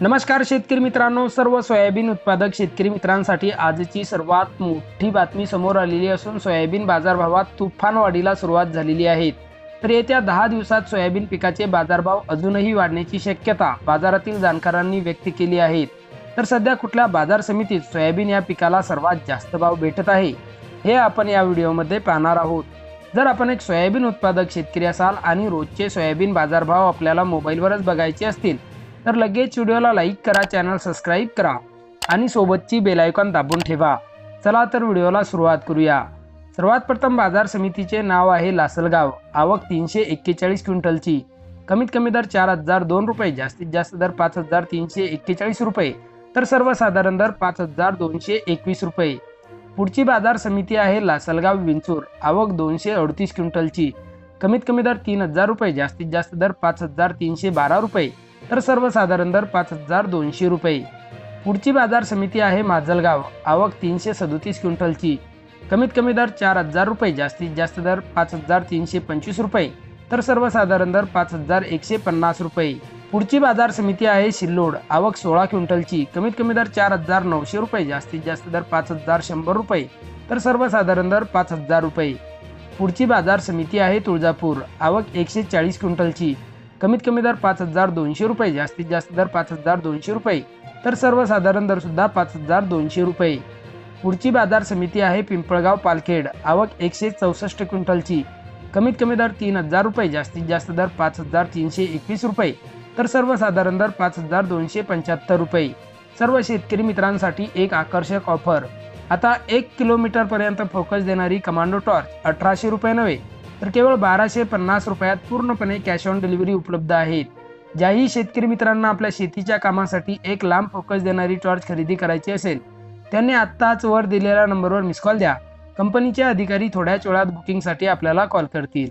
नमस्कार शेतकरी मित्रांनो, सर्व सोयाबीन उत्पादक शेतकरी मित्रांसाठी आजची सर्वात मोठी बातमी समोर आलेली असून सोयाबीन बाजारभावात तुफान वाढीला सुरुवात झालेली आहे। तर येत्या 10 दिवसात सोयाबीन पिकाचे बाजारभाव अजूनही वाढण्याची शक्यता बाजारातील जाणकारांनी व्यक्त केली आहे। तर सध्या कुठल्या बाजार समितीत सोयाबीन या पिकाला सर्वात जास्त भाव भेटत आहे हे आपण या व्हिडिओमध्ये पाहणार आहोत। जर आपण एक सोयाबीन उत्पादक शेतकरी असाल आणि रोजचे सोयाबीन बाजारभाव आपल्याला मोबाईलवरच बघायचे असतील तर लगेच व्हिडिओला लाईक करा, चॅनल सबस्क्राईब करा आणि सोबतची बेल आयकॉन दाबून ठेवा। चला तर व्हिडिओला सुरुवात करूया। सर्वात प्रथम बाजार समितीचे नाव आहे लासलगाव। आवक 341 क्विंटलची, कमीत कमी दर 4002 रुपये, जास्तीत जास्त दर 5341 रुपये, तर सर्वसाधारण दर 5221 रुपये। पुढची बाजार समिती आहे लासलगाव विंचूर। आवक 238 क्विंटलची, कमीत कमी दर 3000 रुपये, जास्तीत जास्त दर 5312 रुपये, तर सर्वसाधारण दर 5200 रुपये। पुढची बाजार समिती आहे माजलगाव। आवक 337 क्विंटलची, कमीत कमी दर 4000 रुपये, जास्तीत जास्त दर 5325 रुपये, तर सर्वसाधारण दर 5150 रुपये। पुढची बाजार समिती आहे सिल्लोड। आवक 16 क्विंटलची, कमीत कमी दर 4900 रुपये, जास्तीत जास्त दर 5100 रुपये, तर सर्वसाधारण दर 5000 रुपये। पुढची बाजार समिती आहे तुळजापूर। आवक 140 क्विंटलची, कमीत कमी दर 5200 रुपये, जास्तीत जास्त दर 5200 रुपये, तर सर्वसाधारण दर सुद्धा 5200 रुपये। पुढची बाजार समिती आहे पिंपळगाव पालखेड। आवक 164 क्विंटलची, कमीत कमी दर 3000 रुपये, जास्तीत जास्त दर 5321 रुपये, तर सर्वसाधारण दर 5275 रुपये। सर्व शेतकरी मित्रांसाठी एक आकर्षक ऑफर। आता 1 किलोमीटर पर्यंत फोकस देणारी कमांडो टॉर्च 1800 रुपये नव्हे तर केवळ 1250 रुपयात पूर्णपणे कॅश ऑन डिलिव्हरी उपलब्ध आहेत। ज्याही शेतकरी मित्रांना आपल्या शेतीच्या कामासाठी एक लांब फोकस देणारी टॉर्च खरेदी करायची असेल त्यांनी आत्ताच वर दिलेल्या नंबरवर मिस कॉल द्या। कंपनीचे अधिकारी थोड्याच वेळात बुकिंगसाठी आपल्याला कॉल करतील।